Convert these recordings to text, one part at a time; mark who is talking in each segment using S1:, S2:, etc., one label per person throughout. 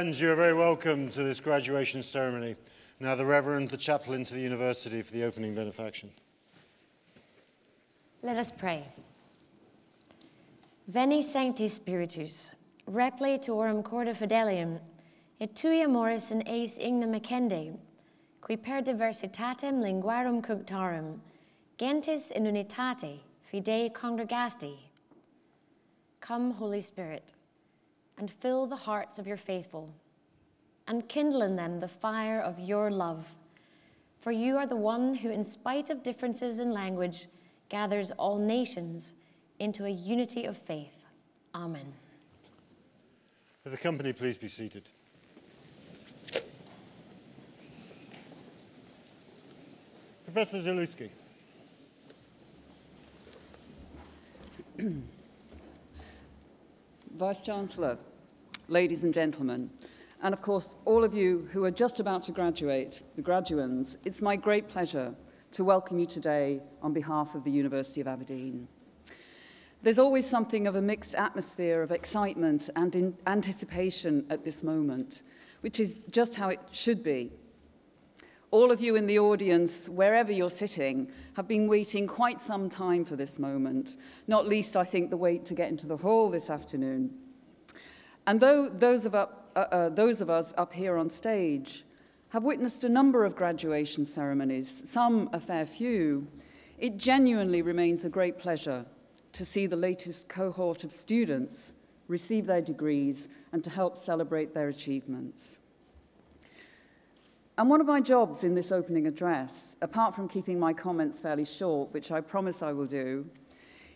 S1: Friends, you are very welcome to this graduation ceremony. Now the Reverend, the Chaplain to the University, for the opening benefaction.
S2: Let us pray. Veni Sancti Spiritus, reple tuorum corda fidelium, et tui amoris in eis igna macende, qui per diversitatem linguarum cunctarum, gentes in unitate fidei congregasti. Come, Holy Spirit, and fill the hearts of your faithful, and kindle in them the fire of your love. For you are the one who, in spite of differences in language, gathers all nations into a unity of faith. Amen.
S1: Will the company please be seated? Professor Zalewski.
S3: Vice-Chancellor, ladies and gentlemen, and of course all of you who are just about to graduate, the graduands, it's my great pleasure to welcome you today on behalf of the University of Aberdeen. There's always something of a mixed atmosphere of excitement and anticipation at this moment, which is just how it should be. All of you in the audience, wherever you're sitting, have been waiting quite some time for this moment, not least, I think, the wait to get into the hall this afternoon. And though those of us up here on stage have witnessed a number of graduation ceremonies, some a fair few, it genuinely remains a great pleasure to see the latest cohort of students receive their degrees and to help celebrate their achievements. And one of my jobs in this opening address, apart from keeping my comments fairly short, which I promise I will do,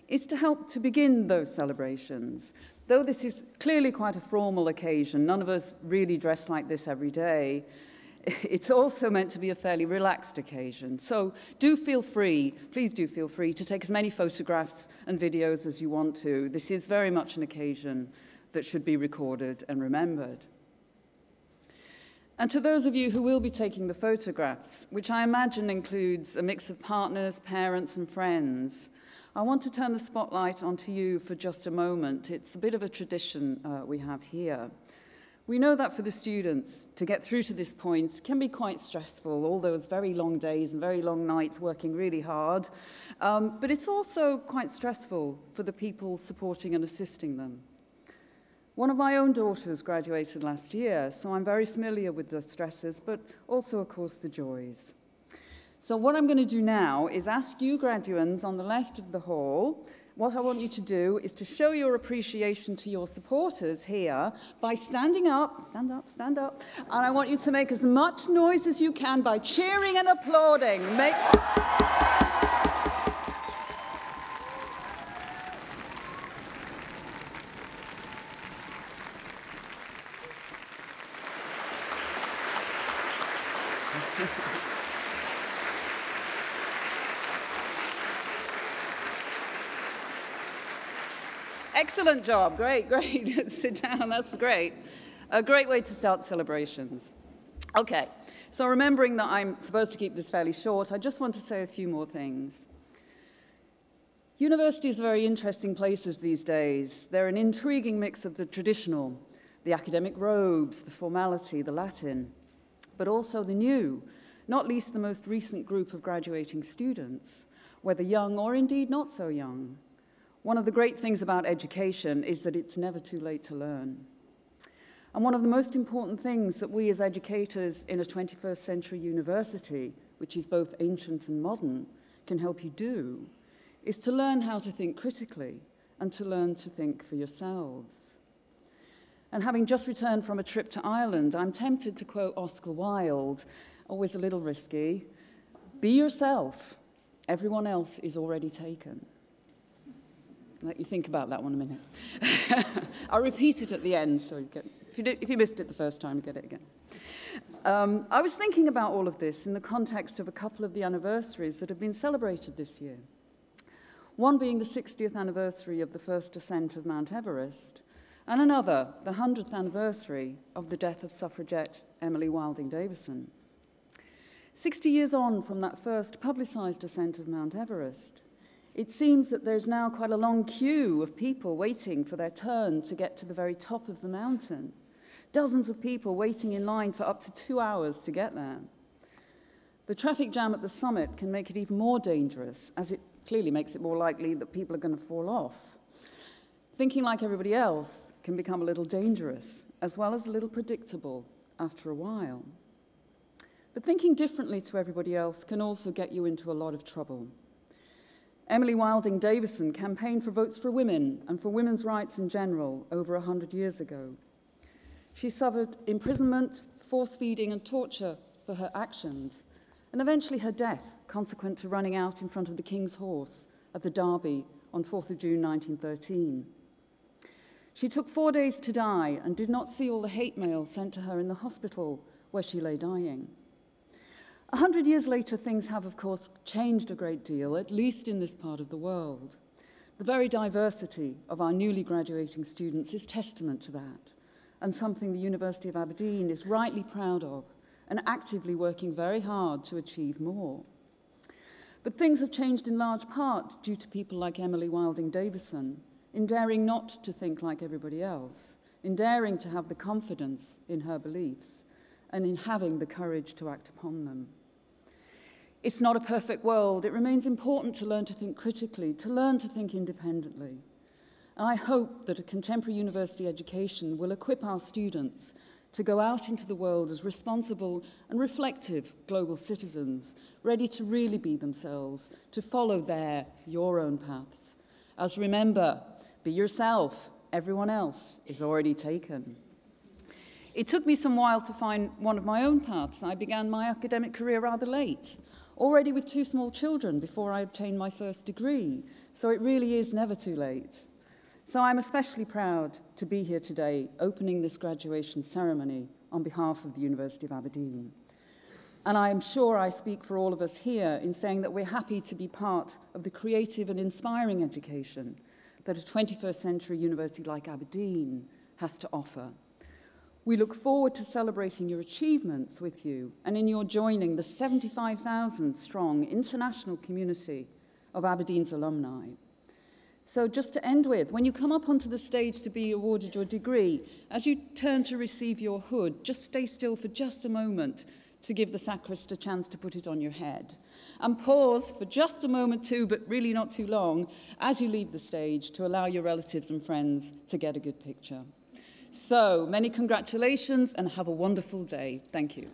S3: is to help to begin those celebrations. Though this is clearly quite a formal occasion, none of us really dress like this every day, it's also meant to be a fairly relaxed occasion. So do feel free, please do feel free to take as many photographs and videos as you want to. This is very much an occasion that should be recorded and remembered. And to those of you who will be taking the photographs, which I imagine includes a mix of partners, parents, and friends, I want to turn the spotlight onto you for just a moment. It's a bit of a tradition we have here. We know that for the students, to get through to this point can be quite stressful, all those very long days and very long nights working really hard. But it's also quite stressful for the people supporting and assisting them. One of my own daughters graduated last year, so I'm very familiar with the stresses, but also, of course, the joys. So what I'm going to do now is ask you graduands on the left of the hall, what I want you to do is to show your appreciation to your supporters here by standing up, stand up, and I want you to make as much noise as you can by cheering and applauding. Excellent job. Great. Sit down. That's great. A great way to start celebrations. Okay, so remembering that I'm supposed to keep this fairly short, I just want to say a few more things. Universities are very interesting places these days. They're an intriguing mix of the traditional, the academic robes, the formality, the Latin, but also the new, not least the most recent group of graduating students, whether young or indeed not so young. One of the great things about education is that it's never too late to learn. And one of the most important things that we as educators in a 21st century university, which is both ancient and modern, can help you do, is to learn how to think critically and to learn to think for yourselves. And having just returned from a trip to Ireland, I'm tempted to quote Oscar Wilde, always a little risky, "Be yourself, everyone else is already taken." Let you think about that one a minute. I'll repeat it at the end, so if you missed it the first time, get it again. I was thinking about all of this in the context of a couple of the anniversaries that have been celebrated this year. One being the 60th anniversary of the first ascent of Mount Everest, and another, the 100th anniversary of the death of suffragette Emily Wilding Davison. 60 years on from that first publicised ascent of Mount Everest, it seems that there's now quite a long queue of people waiting for their turn to get to the very top of the mountain. Dozens of people waiting in line for up to 2 hours to get there. The traffic jam at the summit can make it even more dangerous, as it clearly makes it more likely that people are going to fall off. Thinking like everybody else can become a little dangerous, as well as a little predictable after a while. But thinking differently to everybody else can also get you into a lot of trouble. Emily Wilding Davison campaigned for votes for women and for women's rights in general over 100 years ago. She suffered imprisonment, force-feeding and torture for her actions, and eventually her death, consequent to running out in front of the King's Horse at the Derby on 4th of June 1913. She took 4 days to die and did not see all the hate mail sent to her in the hospital where she lay dying. 100 years later, things have, of course, changed a great deal, at least in this part of the world. The very diversity of our newly graduating students is testament to that, and something the University of Aberdeen is rightly proud of and actively working very hard to achieve more. But things have changed in large part due to people like Emily Wilding Davison, in daring not to think like everybody else, in daring to have the confidence in her beliefs, and in having the courage to act upon them. It's not a perfect world. It remains important to learn to think critically, to learn to think independently. And I hope that a contemporary university education will equip our students to go out into the world as responsible and reflective global citizens, ready to really be themselves, to follow your own paths. As remember, be yourself. Everyone else is already taken. It took me some while to find one of my own paths. I began my academic career rather late, already with 2 small children before I obtained my first degree, so it really is never too late. So I'm especially proud to be here today, opening this graduation ceremony on behalf of the University of Aberdeen. And I am sure I speak for all of us here in saying that we're happy to be part of the creative and inspiring education that a 21st century university like Aberdeen has to offer. We look forward to celebrating your achievements with you and in your joining the 75,000 strong international community of Aberdeen's alumni. So just to end with, when you come up onto the stage to be awarded your degree, as you turn to receive your hood, just stay still for just a moment to give the sacrist a chance to put it on your head. And pause for just a moment too, but really not too long, as you leave the stage to allow your relatives and friends to get a good picture. So, many congratulations and have a wonderful day. Thank you.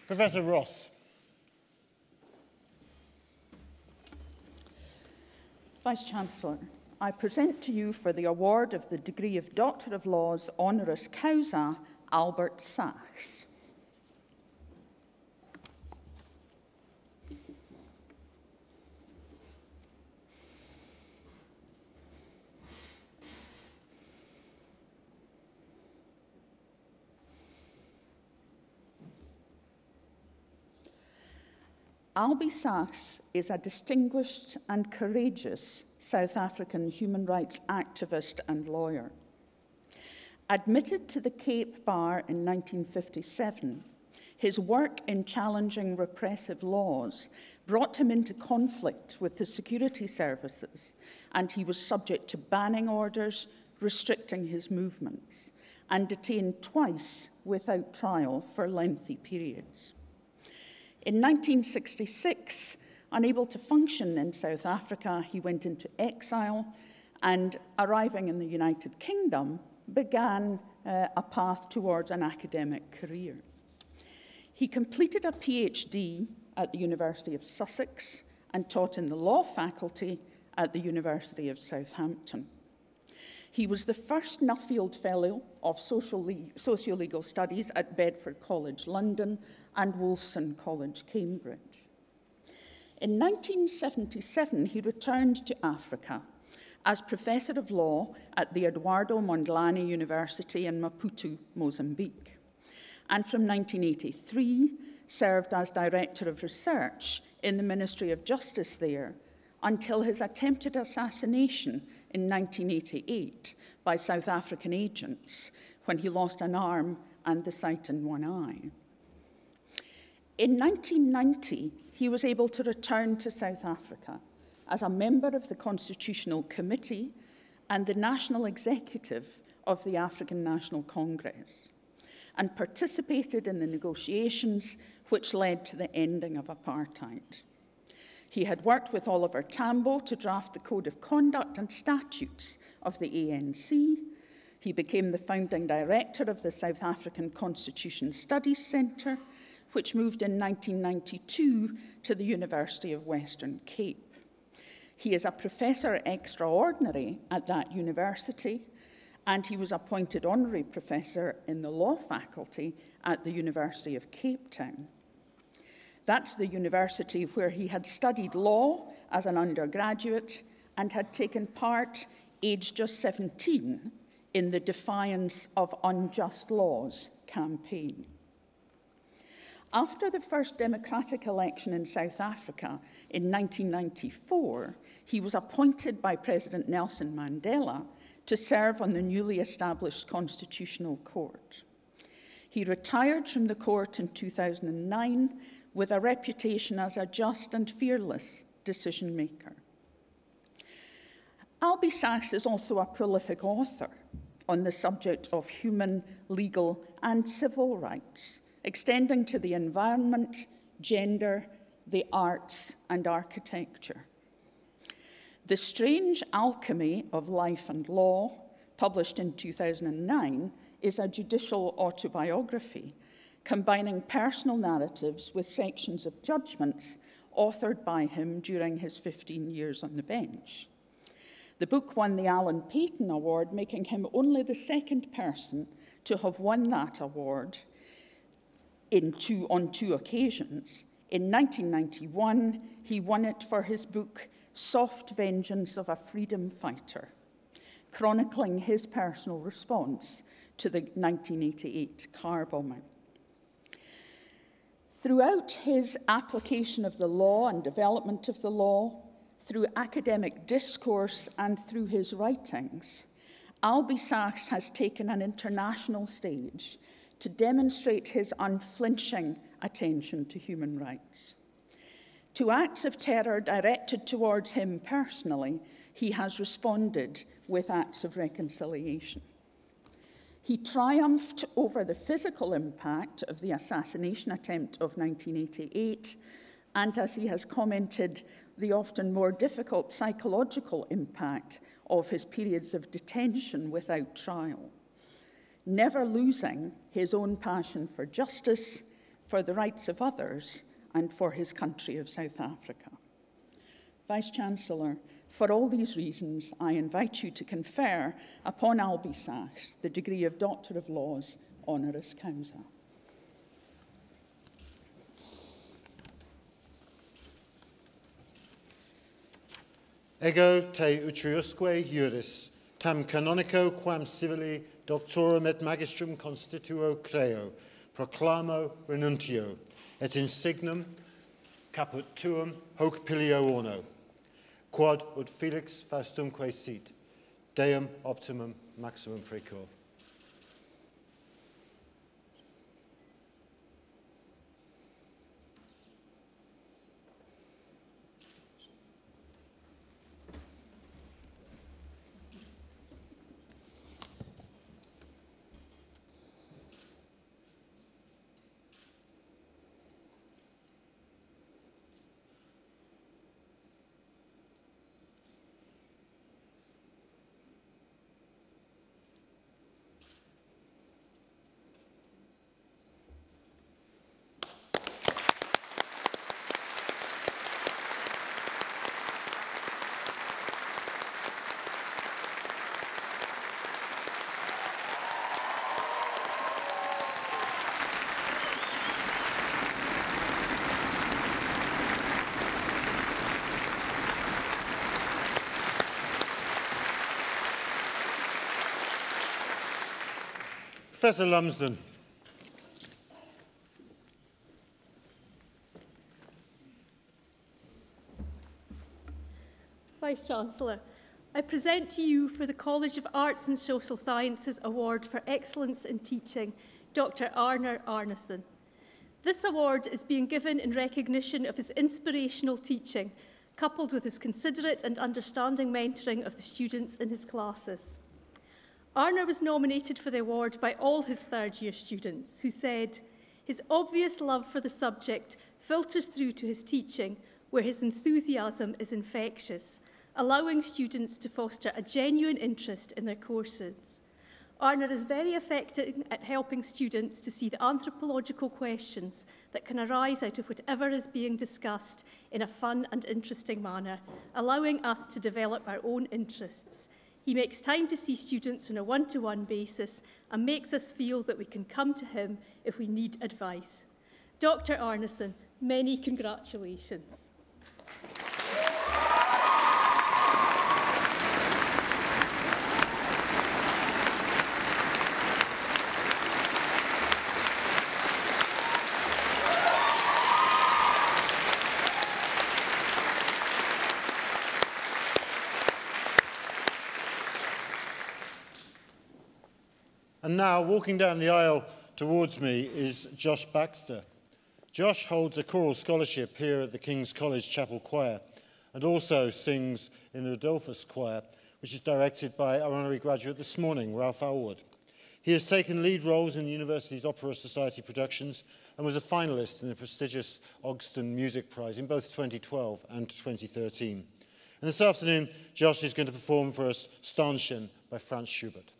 S1: Professor Ross.
S4: Vice-Chancellor, I present to you for the award of the degree of Doctor of Laws honoris causa, Albert Sachs. Albie Sachs is a distinguished and courageous South African human rights activist and lawyer. Admitted to the Cape Bar in 1957, his work in challenging repressive laws brought him into conflict with the security services, and he was subject to banning orders restricting his movements, and detained twice without trial for lengthy periods. In 1966, unable to function in South Africa, he went into exile and, arriving in the United Kingdom, began a path towards an academic career. He completed a PhD at the University of Sussex and taught in the law faculty at the University of Southampton. He was the first Nuffield Fellow of Sociolegal Studies at Bedford College, London, and Wolfson College, Cambridge. In 1977, he returned to Africa as Professor of Law at the Eduardo Mondlane University in Maputo, Mozambique, and from 1983 served as Director of Research in the Ministry of Justice there until his attempted assassination in 1988 by South African agents when he lost an arm and the sight in one eye. In 1990, he was able to return to South Africa as a member of the Constitutional Committee and the National Executive of the African National Congress, and participated in the negotiations which led to the ending of apartheid. He had worked with Oliver Tambo to draft the Code of Conduct and Statutes of the ANC. He became the founding director of the South African Constitution Studies Centre, which moved in 1992 to the University of Western Cape. He is a professor extraordinary at that university, and he was appointed honorary professor in the law faculty at the University of Cape Town. That's the university where he had studied law as an undergraduate and had taken part, aged just 17, in the Defiance of Unjust Laws campaign. After the first democratic election in South Africa in 1994, he was appointed by President Nelson Mandela to serve on the newly established Constitutional Court. He retired from the court in 2009 with a reputation as a just and fearless decision maker. Albie Sachs is also a prolific author on the subject of human, legal, and civil rights, extending to the environment, gender, the arts, and architecture. The Strange Alchemy of Life and Law, published in 2009, is a judicial autobiography combining personal narratives with sections of judgments authored by him during his 15 years on the bench. The book won the Alan Paton Award, making him only the second person to have won that award on two occasions. In 1991, he won it for his book, Soft Vengeance of a Freedom Fighter, chronicling his personal response to the 1988 car bombing. Throughout his application of the law and development of the law, through academic discourse and through his writings, Albie Sachs has taken an international stage to demonstrate his unflinching attention to human rights. To acts of terror directed towards him personally, he has responded with acts of reconciliation. He triumphed over the physical impact of the assassination attempt of 1988, and as he has commented, the often more difficult psychological impact of his periods of detention without trial, never losing his own passion for justice, for the rights of others, and for his country of South Africa. Vice-Chancellor, for all these reasons, I invite you to confer upon Albie Sachs the degree of Doctor of Laws, honoris causa.
S1: Ego te utriusque juris, tam canonico quam civili doctorum et magistrum constituo creo, proclamo renuntio, et insignum caput tuum hoc pilio orno, quod ut Felix Faustumque sit, Deum optimum maximum precor. Professor Lumsden.
S5: Vice-Chancellor, I present to you for the College of Arts and Social Sciences Award for Excellence in Teaching, Dr. Arnar Arnason. This award is being given in recognition of his inspirational teaching, coupled with his considerate and understanding mentoring of the students in his classes. Arna was nominated for the award by all his third-year students, who said, "His obvious love for the subject filters through to his teaching, where his enthusiasm is infectious, allowing students to foster a genuine interest in their courses. Arna is very effective at helping students to see the anthropological questions that can arise out of whatever is being discussed in a fun and interesting manner, allowing us to develop our own interests. He makes time to see students on a one-to-one basis and makes us feel that we can come to him if we need advice." Dr. Arneson, many congratulations.
S1: And now, walking down the aisle towards me is Josh Baxter. Josh holds a choral scholarship here at the King's College Chapel Choir and also sings in the Adolphus Choir, which is directed by our honorary graduate this morning, Ralph Alwood. He has taken lead roles in the university's Opera Society productions and was a finalist in the prestigious Ogston Music Prize in both 2012 and 2013. And this afternoon, Josh is going to perform for us Stanchen by Franz Schubert.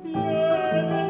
S6: Yeah.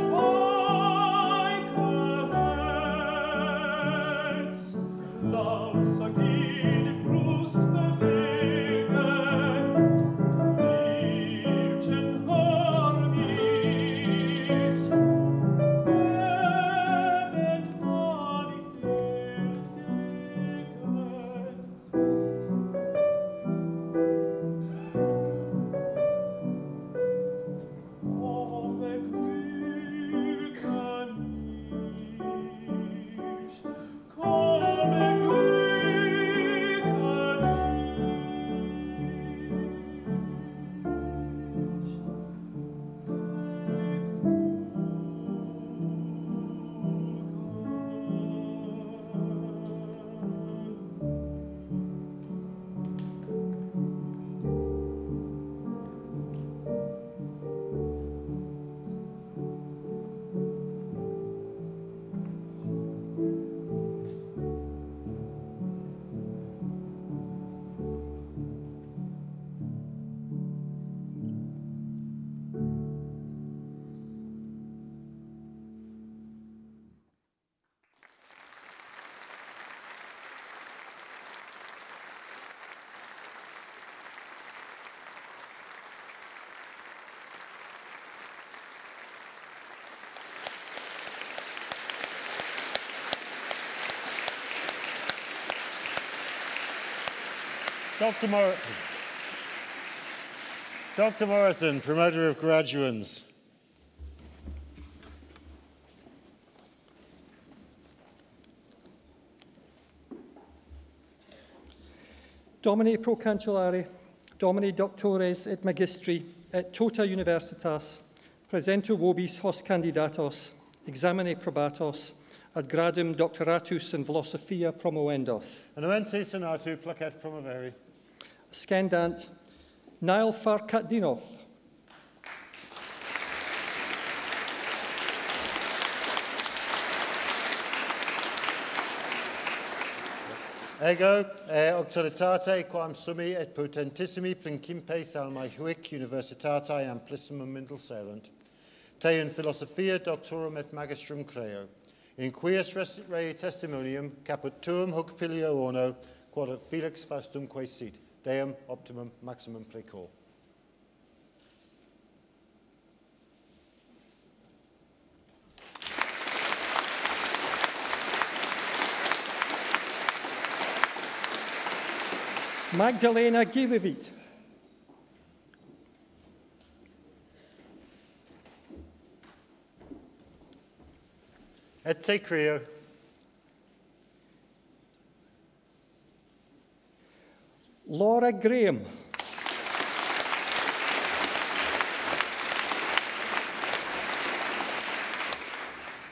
S1: Dr. Morrison, promoter of graduands.
S6: Domini pro cancellare, Domini doctores et magistri et tota universitas, presento vobis hos candidatos, examine probatos, ad gradum doctoratus in philosophia promoendos.
S1: Anuente senatu placet promoveri.
S6: Scandant, Nile Farkatdinov.
S1: Ego, auctoritate quam summi et potentissimi principes almae huic universitatae amplissimum indulserent, te in philosophia doctorum et magistrum creo, in quies rei testimonium caput tuum hoc pilio orno, quod felix faustum quae sit, deum optimum maximum precor.
S6: Magdalena Gilevit.
S1: Et te creo.
S6: Laura Graham.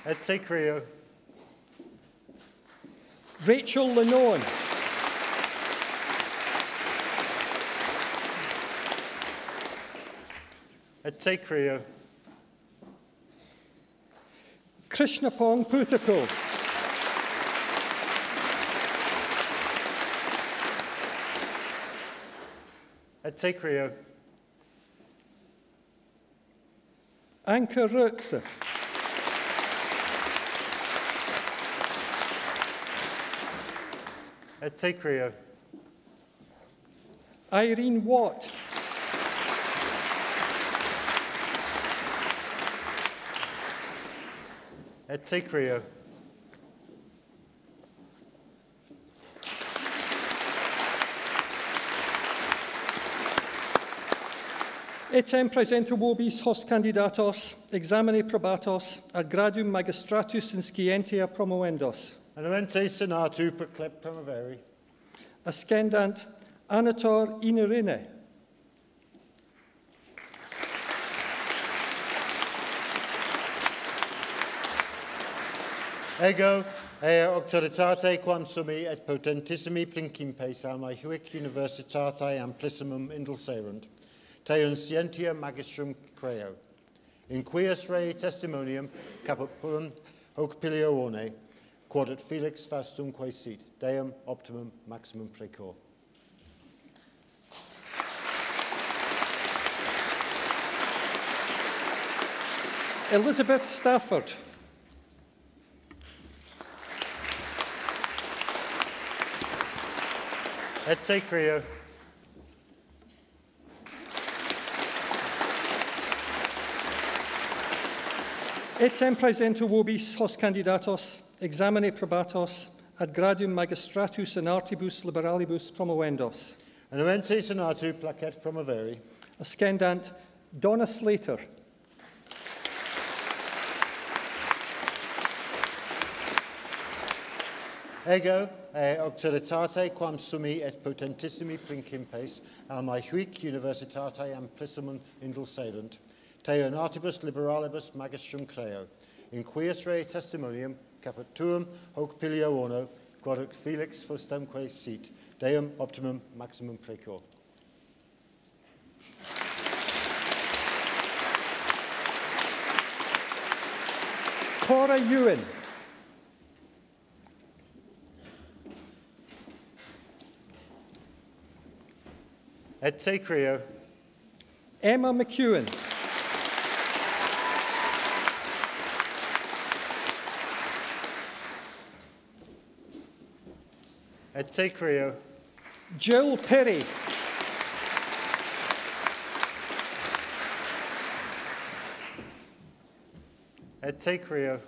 S1: Et te creo.
S6: Rachel Lennon.
S1: Et te creo.
S6: Krishnapong Puthakul.
S1: Et te creo.
S6: Anka Ruksa.
S1: Et te creo.
S6: Irene Watt.
S1: Et te creo.
S6: Etem presento vobis hos candidatos, examine probatos, ad gradum magistratus in scientia promoendos.
S1: Anuente senatu proclep promoveri.
S6: Ascendant Anator Inerine.
S1: Ego, auctoritate quam summi et potentissimi principes almae huic universitatae amplissimum indulserunt, te in scientia magistrum creo, in quies rei testimonium caput purum hoc pilio orne, quod et felix faustum quae sit, deum optimum maximum precor.
S6: Elizabeth Stafford.
S1: Et te creo.
S6: Etem presento vobis hos candidatos, examine probatos, ad gradum magistratus in artibus liberalibus promoendos.
S1: Anuente senatu placet promoveri.
S6: Ascendant Donna Slater.
S1: Ego, auctoritate quam summi et potentissimi principes almae huic universitatae amplissimum indulserunt, te in artibus liberalibus magistrum creo, in quies rei testimonium caput tuum hoc pilio orno, quod felix faustumque sit, deum optimum maximum precor.
S6: Cora Ewan.
S1: Et te creo.
S6: Emma McEwen.
S1: Et te creo.
S6: Jill Perry.
S1: Et te creo.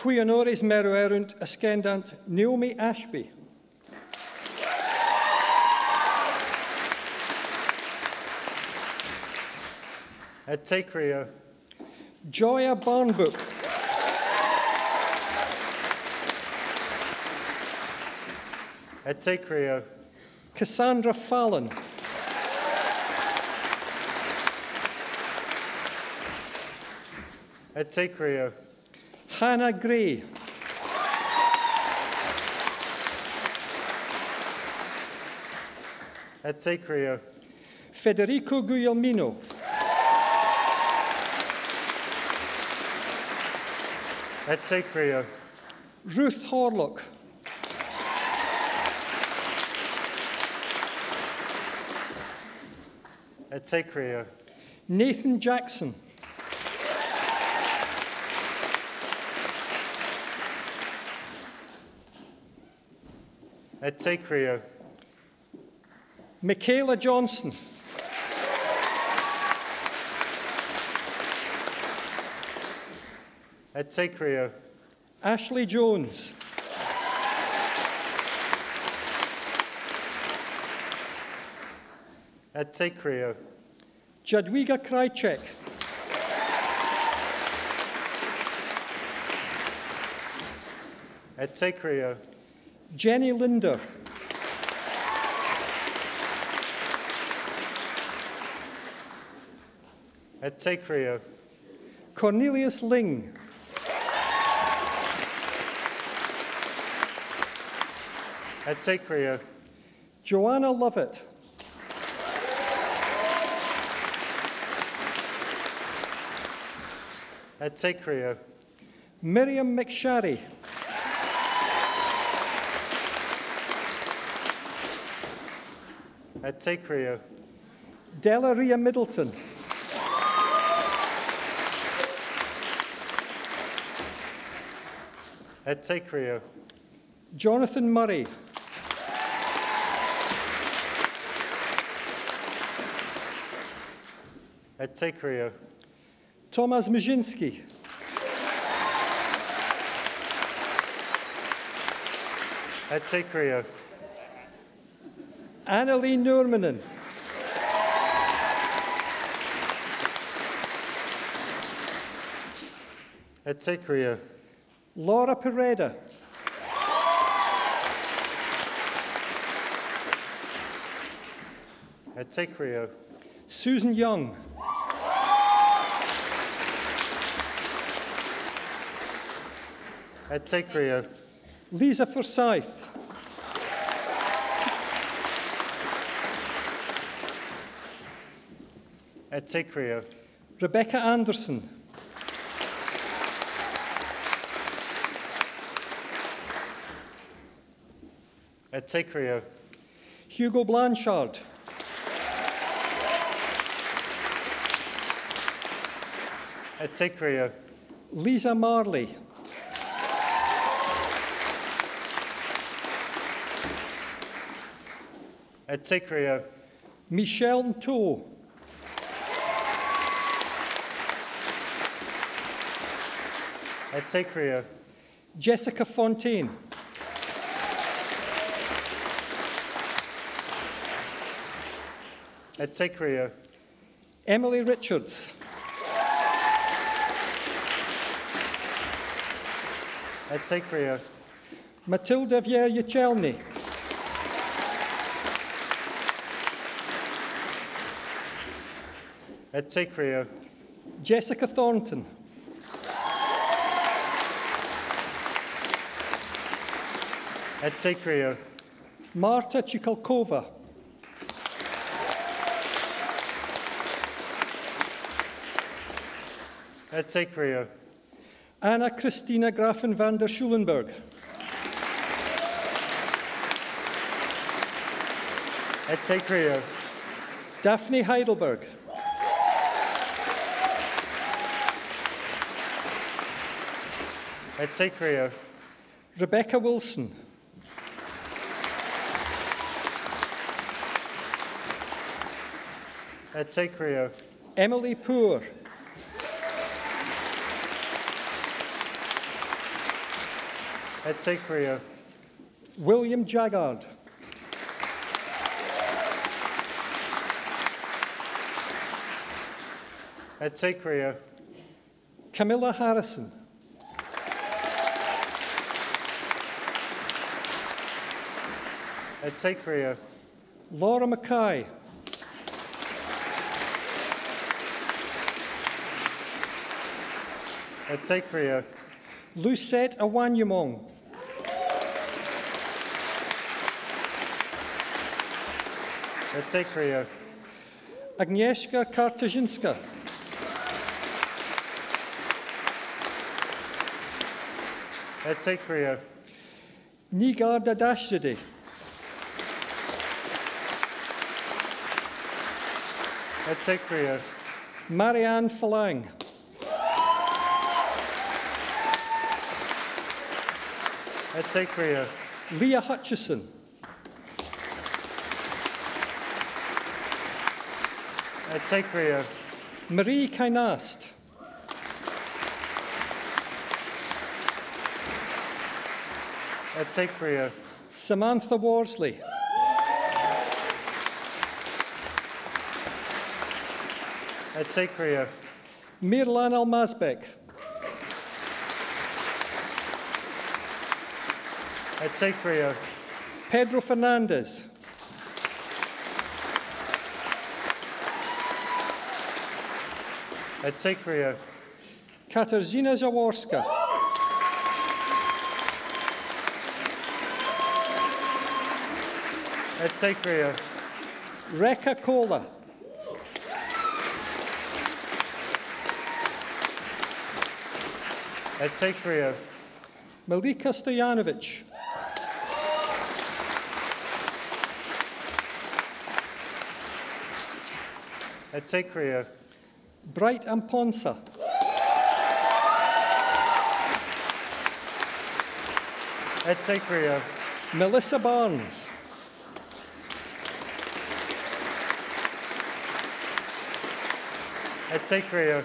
S6: Qui honores mero erunt ascendant Naomi Ashby.
S1: Et te Creo.
S6: Joya Barnbook.
S1: Et te Creo.
S6: Cassandra Fallon.
S1: Et te Creo.
S6: Hannah Gray.
S1: Et te Creo.
S6: Federico Guglielmino.
S1: Et te Creo.
S6: Ruth Horlock.
S1: Et te Creo.
S6: Nathan Jackson.
S1: Et te Creo.
S6: Michaela Johnson.
S1: Et te Creo.
S6: Ashley Jones.
S1: Et te Creo.
S6: Jadwiga Krajcek.
S1: Et te Creo.
S6: Jenny Linder.
S1: Et te Creo.
S6: Cornelius Ling.
S1: Et te Creo.
S6: Joanna Lovett.
S1: Et te Creo.
S6: Miriam McSharry.
S1: Et te Creo.
S6: Delaria Middleton.
S1: Et te Creo.
S6: Jonathan Murray.
S1: Et te Creo.
S6: Thomas Maszynski.
S1: Et te Creo.
S6: Annalie Noormanen.
S1: Et te Creo.
S6: Laura Pereda.
S1: Et te Creo.
S6: Susan Young.
S1: Et te Creo.
S6: Lisa Forsyth.
S1: Et te Creo.
S6: Rebecca Anderson.
S1: Et te Creo.
S6: Hugo Blanchard.
S1: Et te Creo.
S6: Lisa Marley.
S1: Et te Creo.
S6: Michelle Ntoe.
S1: Et te Creo.
S6: Jessica Fontaine.
S1: Et te Creo.
S6: Emily Richards.
S1: Et te Creo.
S6: Matilda Vierchelny.
S1: Et te Creo.
S6: Jessica Thornton.
S1: Et te Creo.
S6: Marta Chikalkova.
S1: Et te Creo.
S6: Anna Christina Grafen van der Schulenberg.
S1: Et te Creo.
S6: Daphne Heidelberg.
S1: Et te Creo.
S6: Rebecca Wilson.
S1: Et te Creo.
S6: Emily Poor.
S1: Etse Creo.
S6: William Jaggard.
S1: Etse Creo.
S6: Camilla Harrison.
S1: Etse Creo.
S6: Laura Mackay.
S1: Etse Creo.
S6: Lucette Awanyumong.
S1: Etse Creo.
S6: Agnieszka Kartaszynska.
S1: Etse Creo.
S6: Nigar Dadashidi.
S1: Etse Creo.
S6: Marianne Falang.
S1: Etse Creo.
S6: Leah Hutchison.
S1: Etse Creo.
S6: Marie Kainast.
S1: Etse Creo.
S6: Samantha Worsley.
S1: Etse Creo.
S6: Mirlan Almazbek.
S1: Etse Creo.
S6: Pedro Fernandez.
S1: Etse Creo.
S6: Katarzyna Zaworska.
S1: Etse Creo.
S6: Reka Kola.
S1: Etse Creo.
S6: Malika Stojanovic.
S1: Etse Creo.
S6: Bright Amponsa.
S1: Etse Creo.
S6: Melissa Barnes.
S1: Etse Creo.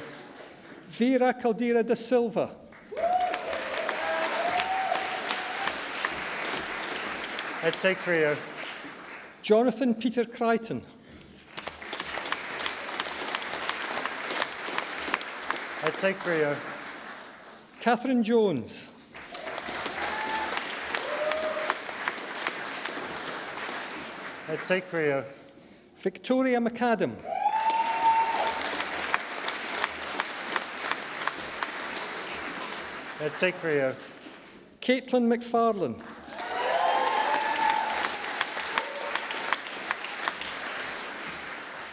S6: Vera Caldera da Silva.
S1: Etse Creo.
S6: Jonathan Peter Crichton.
S1: Etse Creo.
S6: Catherine Jones.
S1: Etse Creo.
S6: Victoria McAdam.
S1: Etse Creo.
S6: Caitlin McFarlane.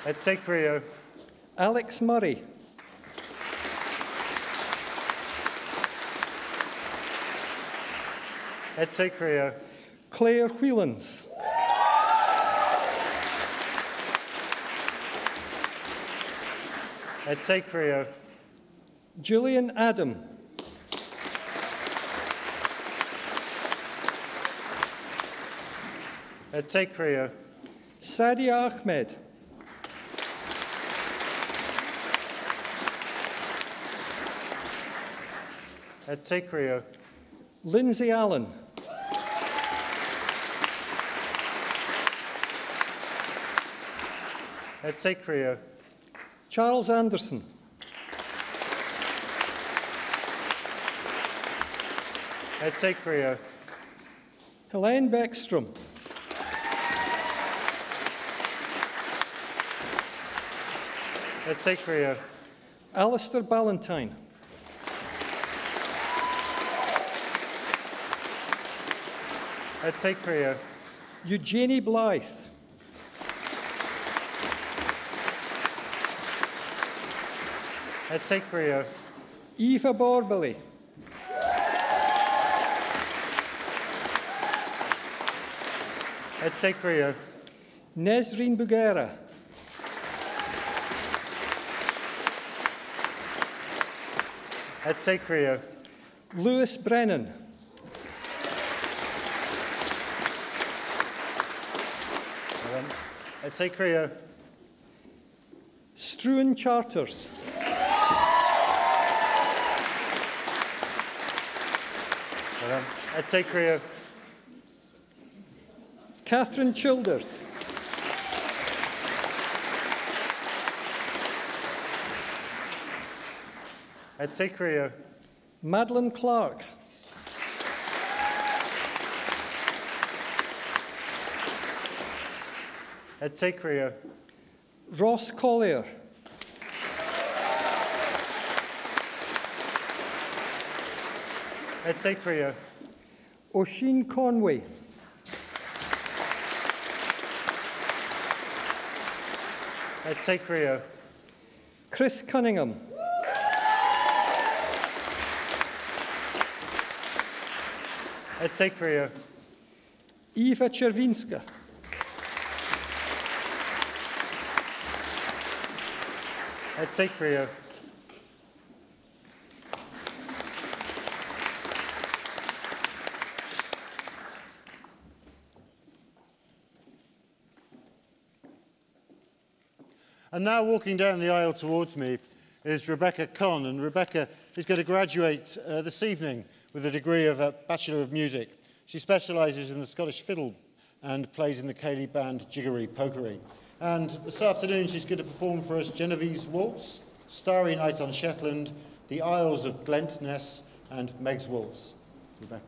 S1: Etse Creo.
S6: Alex Murray.
S1: Etse Creo.
S6: Claire Whelans.
S1: Etse Creo.
S6: Julian Adam.
S1: Etse Creo.
S6: Sadia Ahmed.
S1: Etse Creo.
S6: Lindsay Allen.
S1: Etse Creo.
S6: Charles Anderson.
S1: Etse Creo.
S6: Helene Beckstrom.
S1: Etse Creo.
S6: Alistair Ballantyne.
S1: Etse Creo.
S6: Eugenie Blythe.
S1: Etse Creo.
S6: Eva Borbely.
S1: Etse Creo.
S6: Nesreen Bugera.
S1: Etse Creo.
S6: Lewis Brennan.
S1: Etse Creo.
S6: Struan Charters.
S1: Well done. Et te Creo.
S6: Catherine Childers.
S1: Et te Creo.
S6: Madeline Clark.
S1: Et te Creo.
S6: Ross Collier.
S1: Et te Creo.
S6: Oisin Conway.
S1: Et te Creo.
S6: Chris Cunningham.
S1: Et te Creo.
S6: Eva Czerwinska.
S1: Et te Creo. And now walking down the aisle towards me is Rebecca Conn, and Rebecca is going to graduate this evening with a degree of a Bachelor of Music. She specialises in the Scottish fiddle and plays in the Cayley band Jiggery Pokery. And this afternoon she's going to perform for us Genevieve's Waltz, Starry Night on Shetland, The Isles of Glentness, and Meg's Waltz. Rebecca.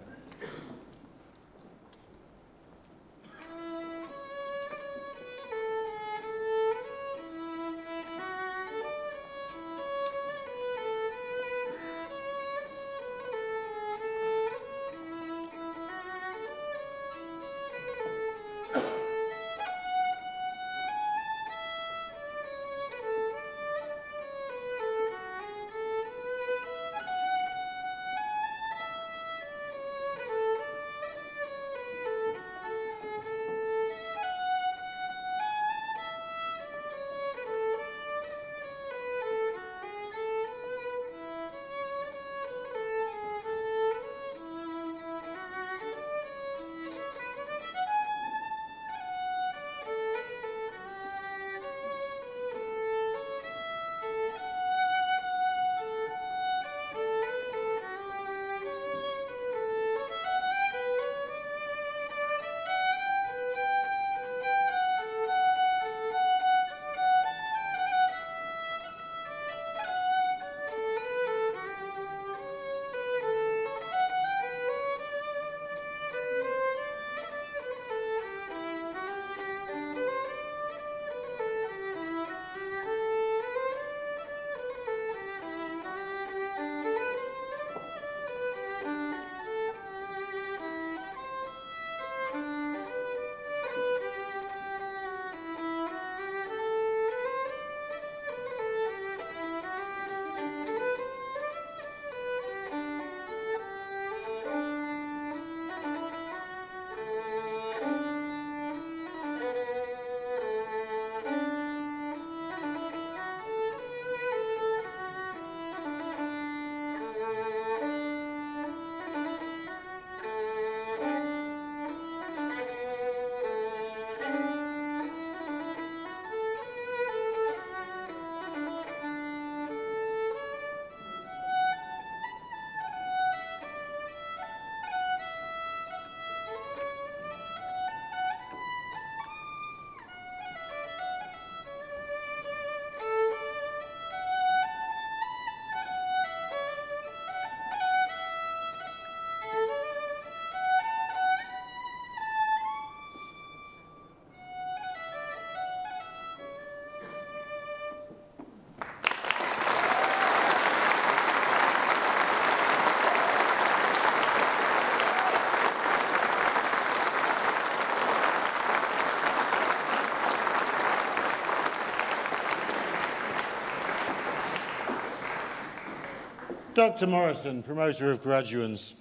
S1: Dr. Morrison, promoter of graduands.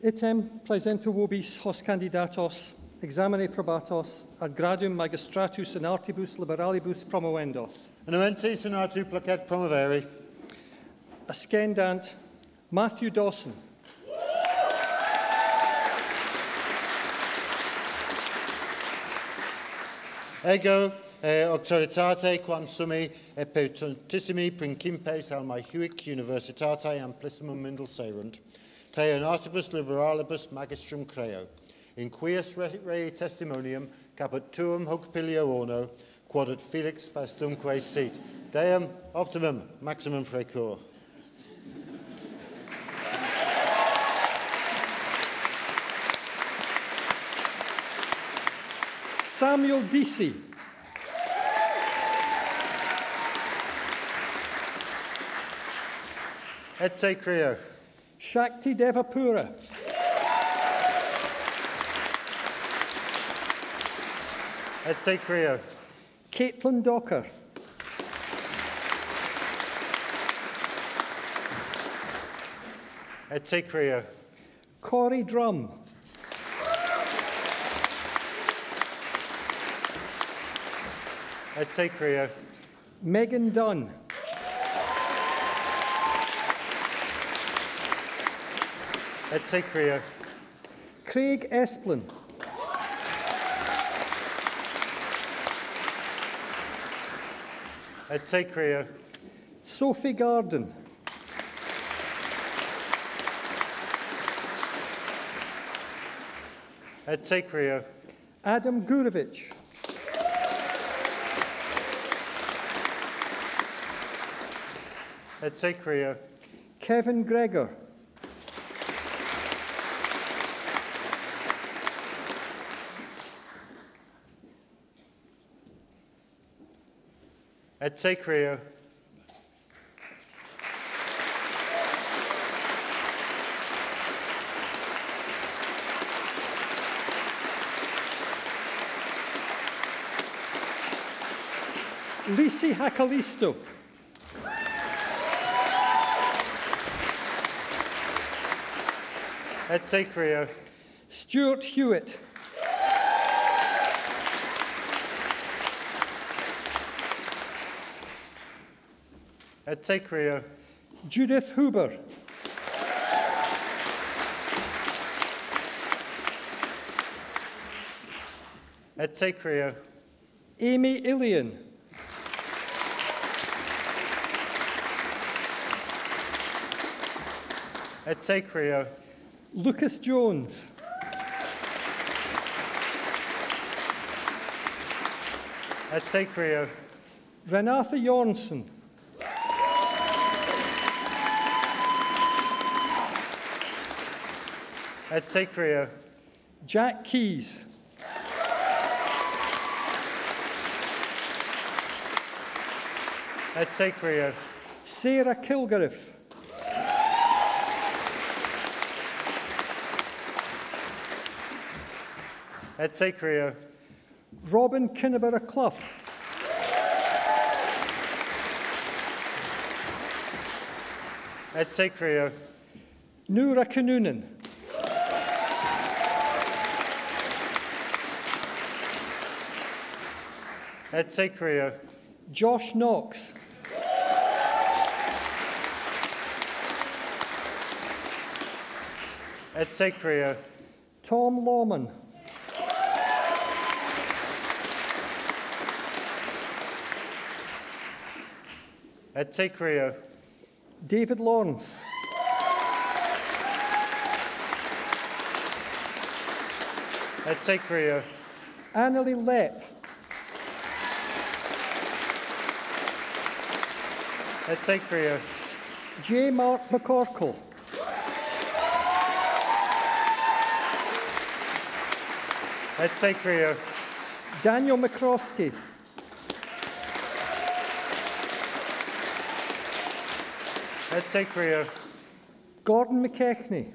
S6: Item praesento vobis hos candidatos, examine probatos, ad gradum magistratus in artibus liberalibus promovendos.
S1: Annuenti sonatu placet promovere.
S6: Ascendant Matthew Dawson.
S1: Ego auctoritate quam summi et petutissimi principes almae huic universitatea amplissimum Mindel-serunt, te natibus liberalibus magistrum creo, in quies rei testimonium caput tuum hoc pilio orno, quod ut Felix Faustumque sit, Deum optimum maximum precor.
S6: Samuel Deasy.
S1: Etse Creo.
S6: Shakti Devapura.
S1: Etse Creo.
S6: Caitlin Docker.
S1: Etse Creo.
S6: Corey Drum.
S1: Etse Creo.
S6: Megan Dunn.
S1: Etse Creo.
S6: Craig Esplin.
S1: Etse Creo.
S6: Sophie Garden.
S1: Etse Creo.
S6: Adam Gurevich.
S1: Etse Creo.
S6: Kevin Gregor.
S1: Etse Creo.
S6: Lisi Hakalisto.
S1: Etse Creo.
S6: Stuart Hewitt.
S1: Etse Creo.
S6: Judith Huber.
S1: Etse Creo.
S6: Amy Ilian.
S1: Etse Creo.
S6: Lucas Jones.
S1: Etse Creo.
S6: Renata Jornsson.
S1: Etse Creo.
S6: Jack Keys.
S1: Etse Creo.
S6: Sarah Kilgariff.
S1: Etse Creo.
S6: Robin Kinneborough Clough.
S1: Etse Creo.
S6: Noura Kanunen.
S1: Etse Creo.
S6: Josh Knox.
S1: Etse Creo.
S6: Tom Lawman.
S1: Etse Creo.
S6: David Lawrence.
S1: Etse Creo.
S6: Annalie Lepp.
S1: Etse Creo.
S6: J. Mark McCorkle.
S1: Etse Creo.
S6: Daniel McCroskey.
S1: Etse Creo.
S6: Gordon McKechnie.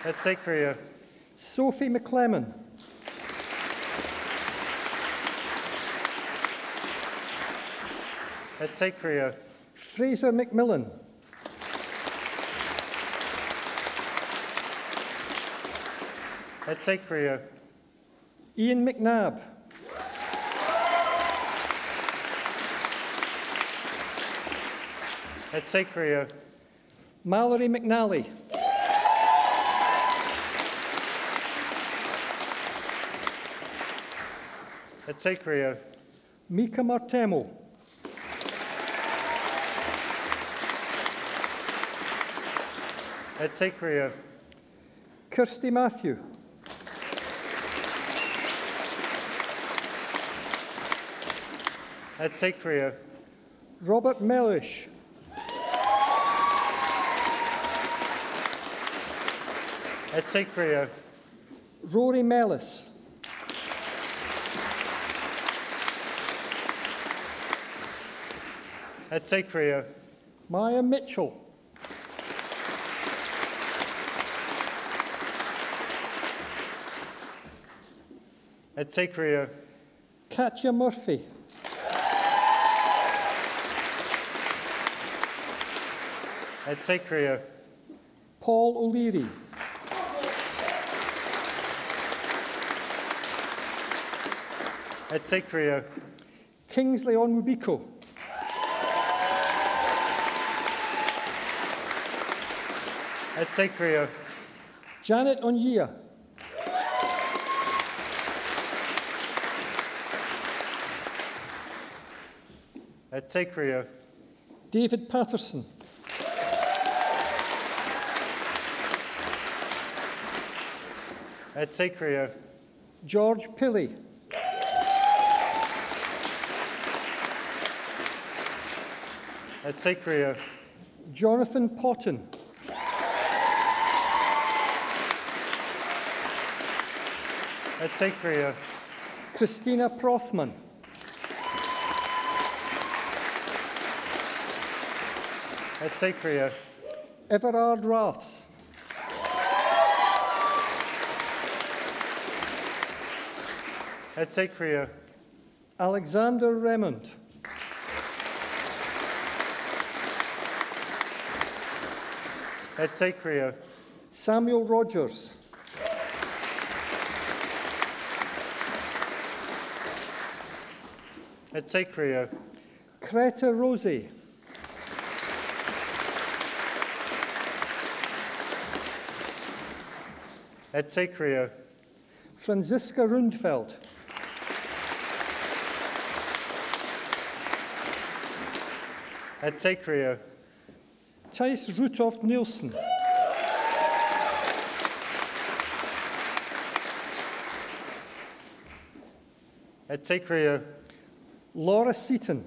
S1: Etse Creo.
S6: Sophie McClellan.
S1: Etse Creo.
S6: Fraser McMillan.
S1: Etse Creo.
S6: Ian McNabb.
S1: Etse Creo.
S6: Mallory McNally.
S1: Etsekrio.
S6: Mika Martemo.
S1: Etsekrio.
S6: Kirsty Matthew.
S1: Etsekrio.
S6: Robert Mellish.
S1: Etsekrio.
S6: Rory Mellis.
S1: Etsekrio.
S6: Maya Mitchell.
S1: Etsekrio.
S6: Katya Murphy.
S1: Etsekrio.
S6: Paul O'Leary.
S1: Etsekrio.
S6: Kingsley Onwubiko.
S1: Etsekrio.
S6: Janet Onyia.
S1: Etsekrio.
S6: David Patterson.
S1: Etsekrio.
S6: George Pilley.
S1: Etsekrio.
S6: Jonathan Potton.
S1: Etsekrio.
S6: Christina Prothman.
S1: Etsekrio.
S6: Everard Raths.
S1: Etsekrio.
S6: Alexander Remond.
S1: Etsekrio.
S6: Samuel Rogers.
S1: Etsekrio.
S6: Creta Rosie.
S1: Etsekrio.
S6: Franziska Rundfeld.
S1: Etsekrio.
S6: Thijs Rutoft Nielsen.
S1: Etsekrio.
S6: Laura Seaton.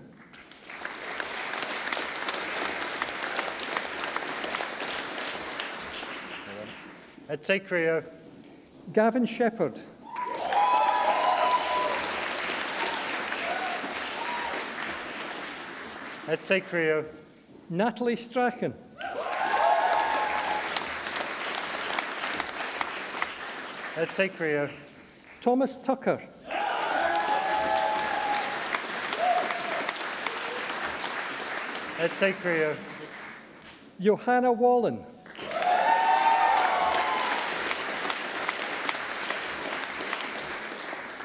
S1: Etsekrio.
S6: Gavin Shepherd.
S1: Etsekrio.
S6: Natalie Strachan.
S1: Etsekrio.
S6: Thomas Tucker.
S1: Etsekrio.
S6: Johanna Wallen.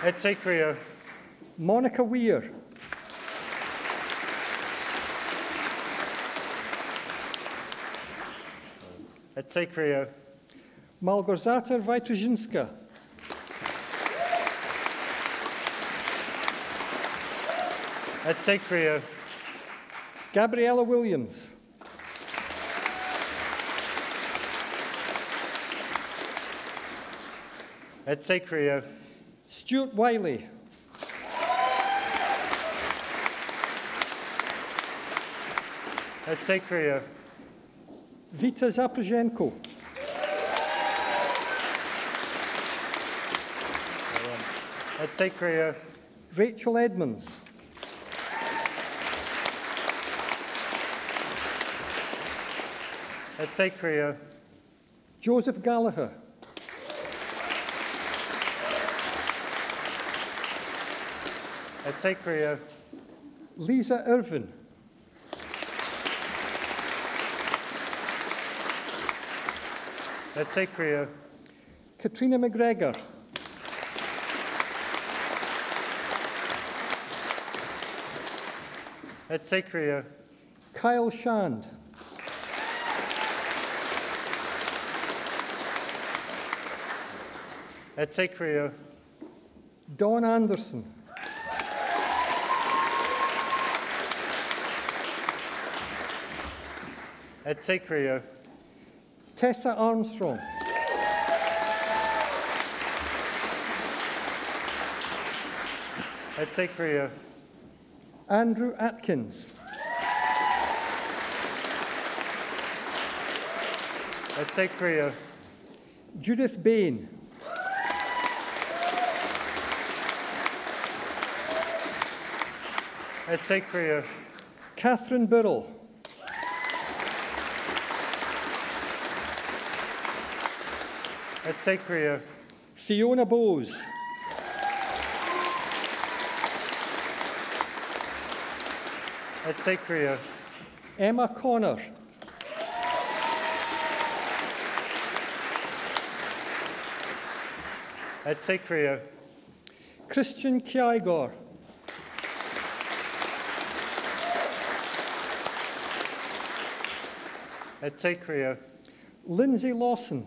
S1: Etsekrio.
S6: Monica Weir.
S1: Etsekrio.
S6: Malgorzata Wojtaszynska.
S1: Etsekrio.
S6: Gabriella Williams.
S1: Etsekrio.
S6: Stuart Wiley.
S1: Etsekrio.
S6: Vita Zaprzyzhenko.
S1: Etsekrio.
S6: Rachel Edmonds.
S1: Etsekrio.
S6: Joseph Gallagher.
S1: Etsekrio.
S6: Lisa Irvin.
S1: Etsekrio.
S6: Katrina McGregor.
S1: Etsekrio.
S6: Kyle Shand.
S1: Etsekrio.
S6: Dawn Anderson.
S1: Et te Crio.
S6: Tessa Armstrong.
S1: Et te Crio.
S6: Andrew Atkins.
S1: Et te Crio.
S6: Judith Bain.
S1: Et te Crio.
S6: Catherine Burrell.
S1: Et te Crio.
S6: Fiona Bowes.
S1: Et te Crio.
S6: Emma Connor.
S1: Et te Crio.
S6: Christian Kiagor.
S1: Et te Crio.
S6: Lindsay Lawson.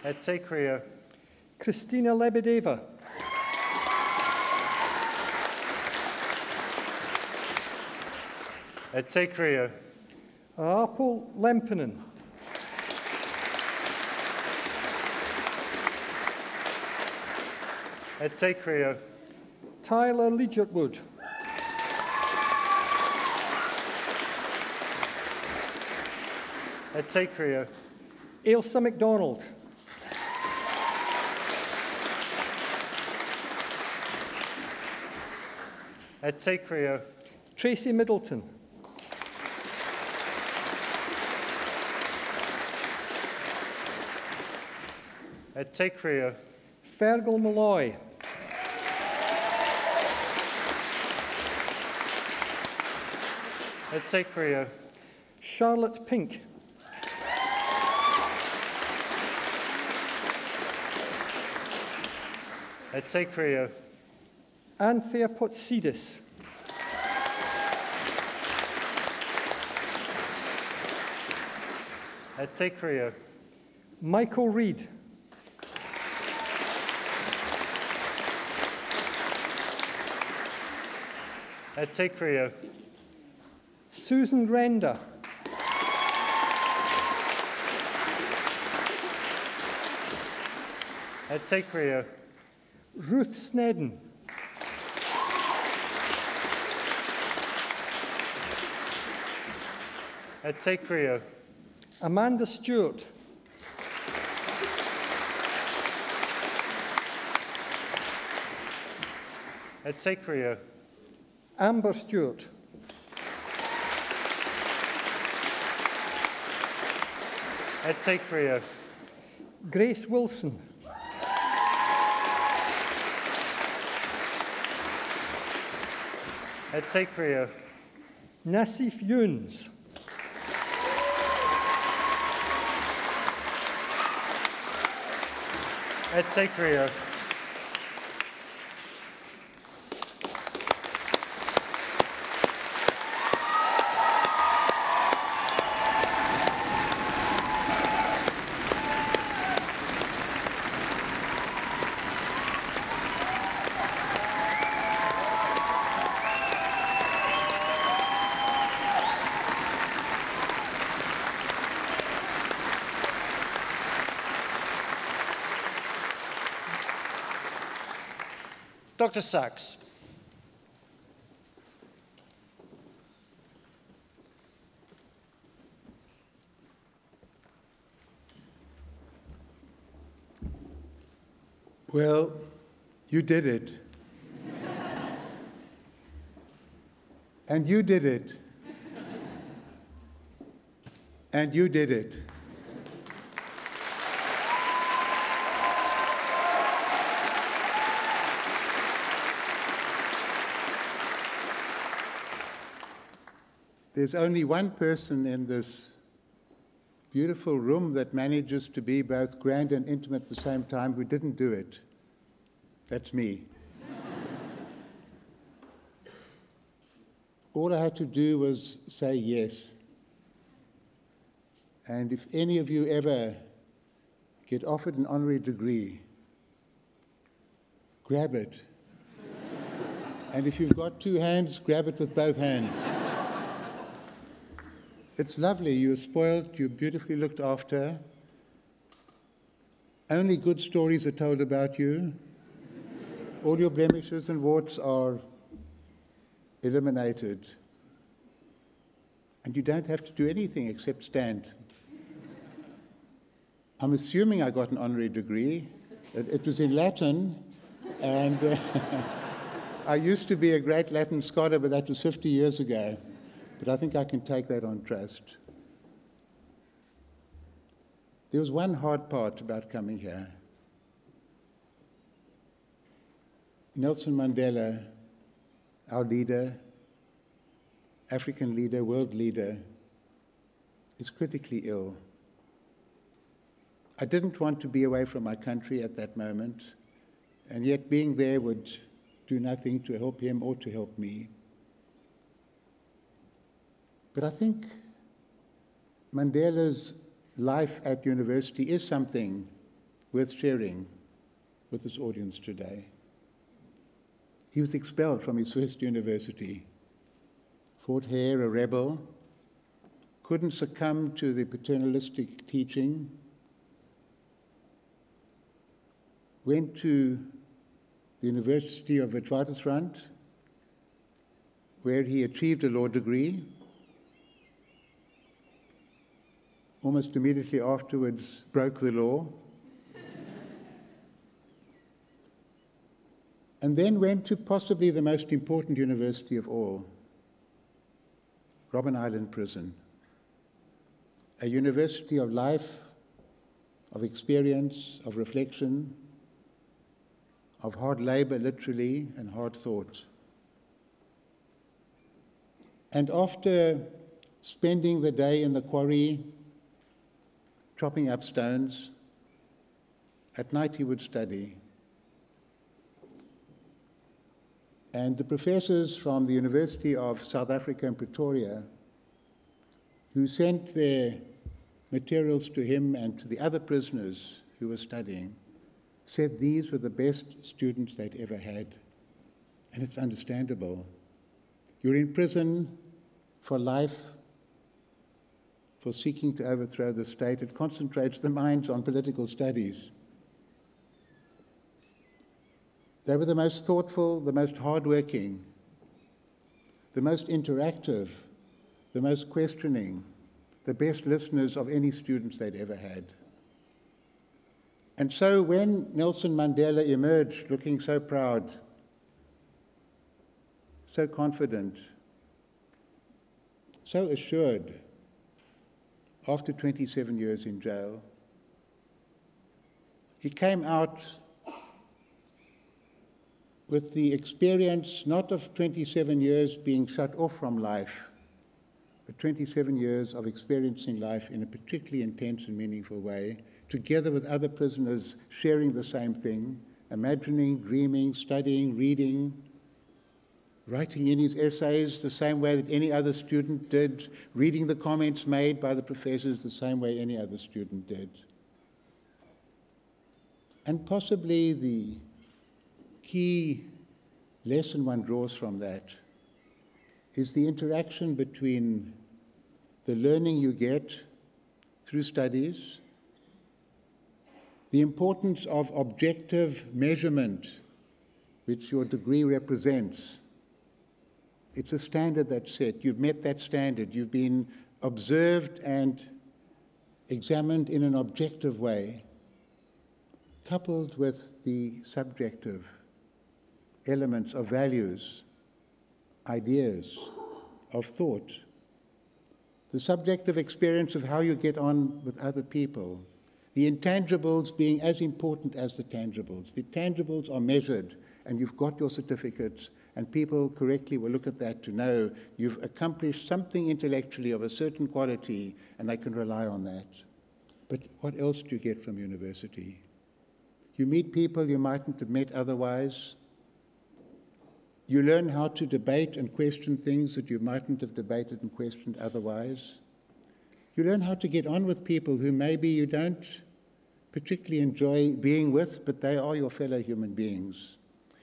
S1: Et te Crio.
S6: Christina Lebedeva.
S1: Et te Crio.
S6: Apple Lempinen.
S1: Et te Crio.
S6: Tyler Legertwood.
S1: Et te Crio.
S6: Ailsa MacDonald.
S1: Et te Crio.
S6: Tracy Middleton.
S1: Et te Crio.
S6: Fergal Malloy.
S1: Et te Crio.
S6: Charlotte Pink.
S1: Et te Crio.
S6: Anthea Potsidis.
S1: Et te Crio.
S6: Michael Reid.
S1: Et te Crio.
S6: Susan Renda.
S1: Et te Crio.
S6: Ruth Snedden.
S1: Et te Crio.
S6: Amanda Stewart.
S1: Et te Crio.
S6: Amber Stewart.
S1: Et te Crio.
S6: Grace Wilson.
S1: Et te Crio.
S6: Nassif Younes.
S1: Et te Crio. Dr. Sachs.
S7: Well, you did it. And you did it. And you did it. There's only one person in this beautiful room that manages to be both grand and intimate at the same time who didn't do it. That's me. All I had to do was say yes. And if any of you ever get offered an honorary degree, grab it. And if you've got two hands, grab it with both hands. It's lovely. You're spoiled. You're beautifully looked after. Only good stories are told about you. All your blemishes and warts are eliminated. And you don't have to do anything except stand. I'm assuming I got an honorary degree. It was in Latin, and I used to be a great Latin scholar, but that was 50 years ago. But I think I can take that on trust. There was one hard part about coming here. Nelson Mandela, our leader, African leader, world leader, is critically ill. I didn't want to be away from my country at that moment, and yet being there would do nothing to help him or to help me. But I think Mandela's life at university is something worth sharing with this audience today. He was expelled from his first university, fought here, a rebel, couldn't succumb to the paternalistic teaching, went to the University of Witwatersrand, where he achieved a law degree. Almost immediately afterwards, broke the law. And then went to possibly the most important university of all, Robben Island Prison, a university of life, of experience, of reflection, of hard labor, literally, and hard thought. And after spending the day in the quarry, chopping up stones, at night he would study. And the professors from the University of South Africa in Pretoria, who sent their materials to him and to the other prisoners who were studying, said these were the best students they'd ever had. And it's understandable. You're in prison for life, for seeking to overthrow the state. It concentrates the minds on political studies. They were the most thoughtful, the most hardworking, the most interactive, the most questioning, the best listeners of any students they'd ever had. And so when Nelson Mandela emerged looking so proud, so confident, so assured, after 27 years in jail, he came out with the experience not of 27 years being shut off from life, but 27 years of experiencing life in a particularly intense and meaningful way, together with other prisoners sharing the same thing, imagining, dreaming, studying, reading, writing in his essays the same way that any other student did, reading the comments made by the professors the same way any other student did. And possibly the key lesson one draws from that is the interaction between the learning you get through studies, the importance of objective measurement, which your degree represents. It's a standard that's set. You've met that standard. You've been observed and examined in an objective way, coupled with the subjective elements of values, ideas, of thought, the subjective experience of how you get on with other people, the intangibles being as important as the tangibles. The tangibles are measured, and you've got your certificates, and people correctly will look at that to know you've accomplished something intellectually of a certain quality, and they can rely on that. But what else do you get from university? You meet people you mightn't have met otherwise. You learn how to debate and question things that you mightn't have debated and questioned otherwise. You learn how to get on with people who maybe you don't particularly enjoy being with, but they are your fellow human beings.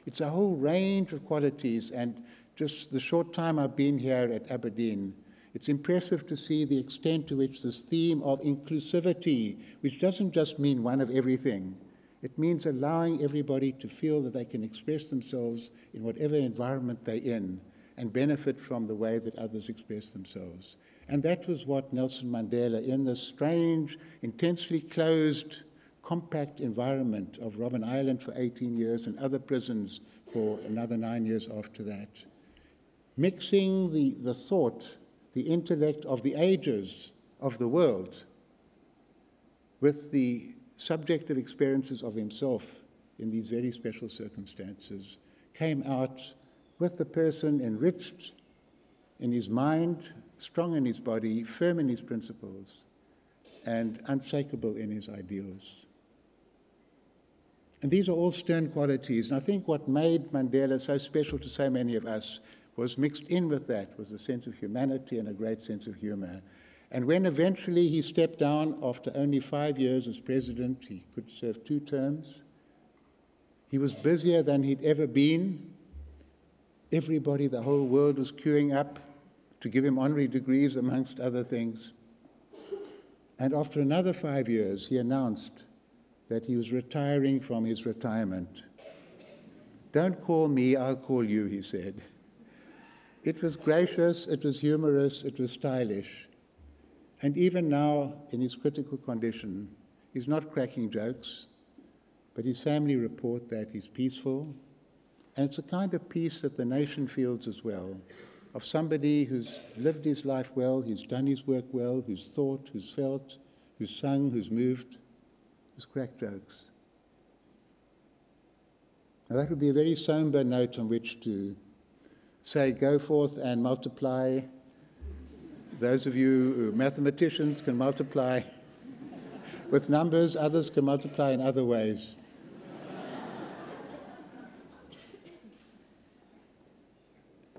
S7: It's a whole range of qualities, and just the short time I've been here at Aberdeen, it's impressive to see the extent to which this theme of inclusivity, which doesn't just mean one of everything, it means allowing everybody to feel that they can express themselves in whatever environment they're in and benefit from the way that others express themselves. And that was what Nelson Mandela, in this strange, intensely closed, compact environment of Robben Island for 18 years and other prisons for another 9 years after that, mixing the thought, the intellect of the ages of the world with the subjective experiences of himself in these very special circumstances, came out with the person enriched in his mind, strong in his body, firm in his principles, and unshakable in his ideals. And these are all stern qualities, and I think what made Mandela so special to so many of us was mixed in with that was a sense of humanity and a great sense of humor. And when eventually he stepped down after only 5 years as president, he could serve 2 terms, he was busier than he'd ever been. Everybody, the whole world was queuing up to give him honorary degrees, amongst other things. And after another 5 years, he announced that he was retiring from his retirement. "Don't call me, I'll call you," he said. It was gracious, it was humorous, it was stylish. And even now, in his critical condition, he's not cracking jokes, but his family report that he's peaceful. And it's a kind of peace that the nation feels as well, of somebody who's lived his life well, who's done his work well, who's thought, who's felt, who's sung, who's moved, who's cracked jokes. Now that would be a very somber note on which to say, go forth and multiply. Those of you who are mathematicians can multiply with numbers, others can multiply in other ways.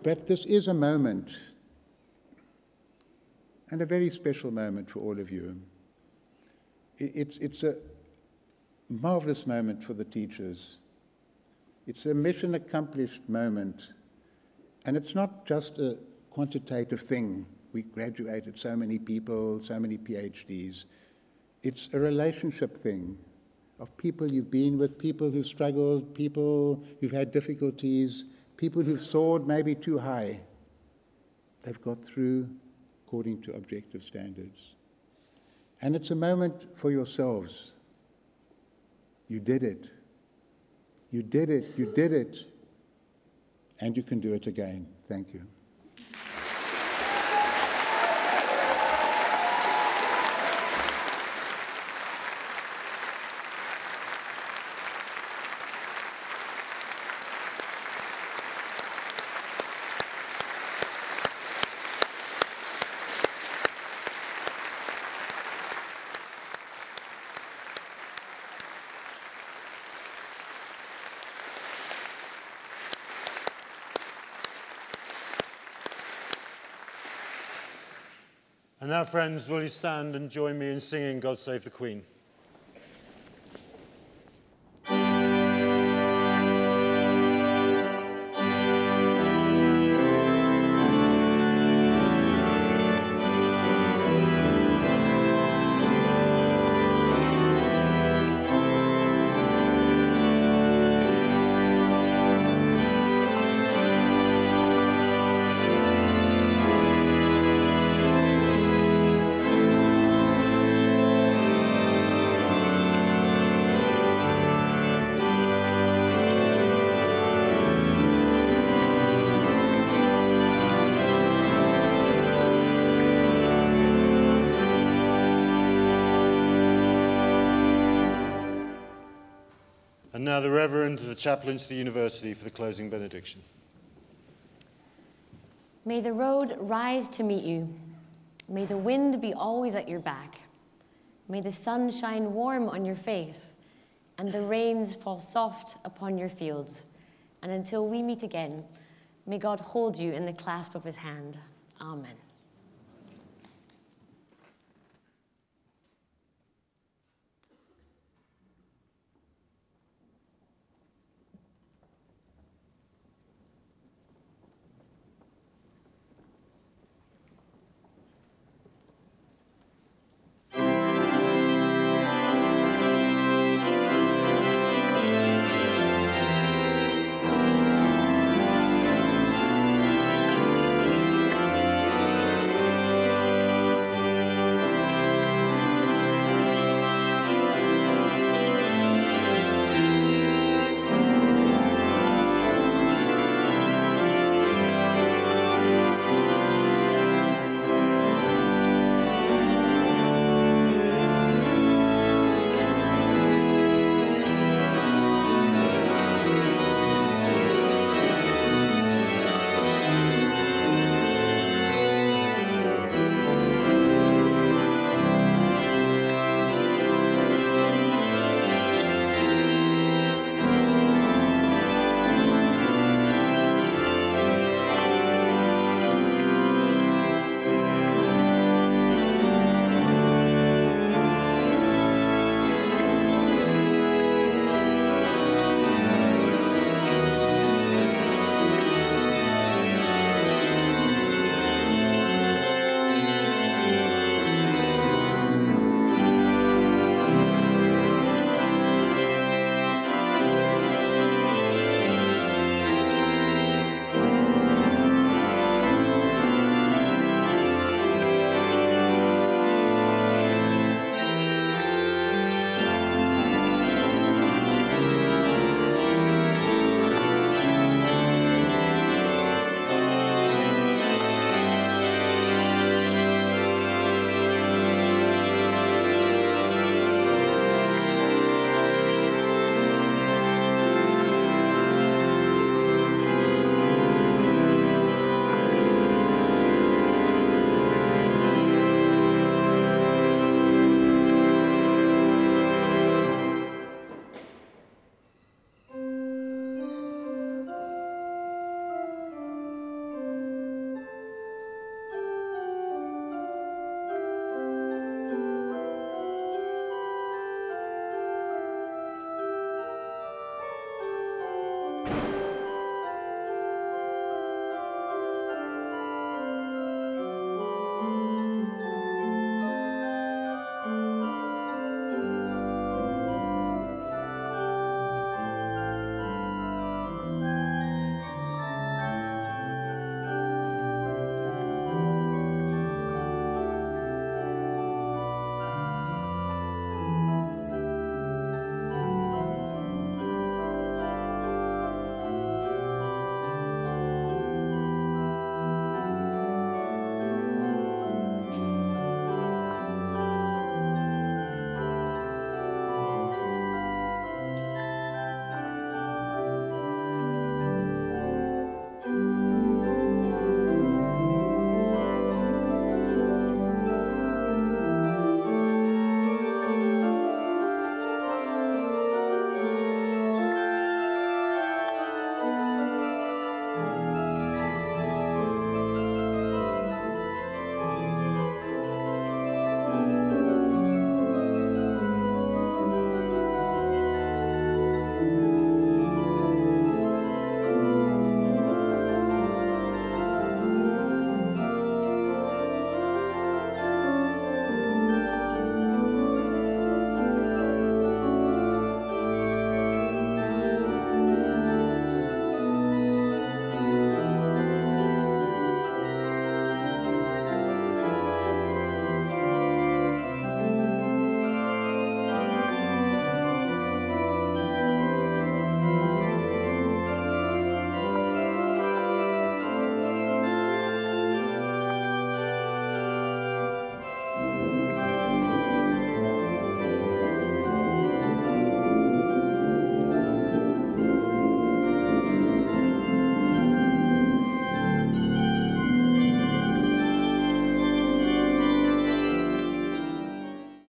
S7: But this is a moment, and a very special moment for all of you. It's a marvelous moment for the teachers. It's a mission accomplished moment, and it's not just a quantitative thing. We graduated so many people, so many PhDs. It's a relationship thing of people you've been with, people who've struggled, people who've had difficulties, people who've soared maybe too high. They've got through according to objective standards. And it's a moment for yourselves. You did it. You did it. You did it. And you can do it again. Thank you.
S1: And now, friends, will you stand and join me in singing God Save the Queen? And now the Reverend, the Chaplain to the University, for the closing benediction.
S2: May the road rise to meet you. May the wind be always at your back. May the sun shine warm on your face, and the rains fall soft upon your fields. And until we meet again, may God hold you in the clasp of his hand. Amen.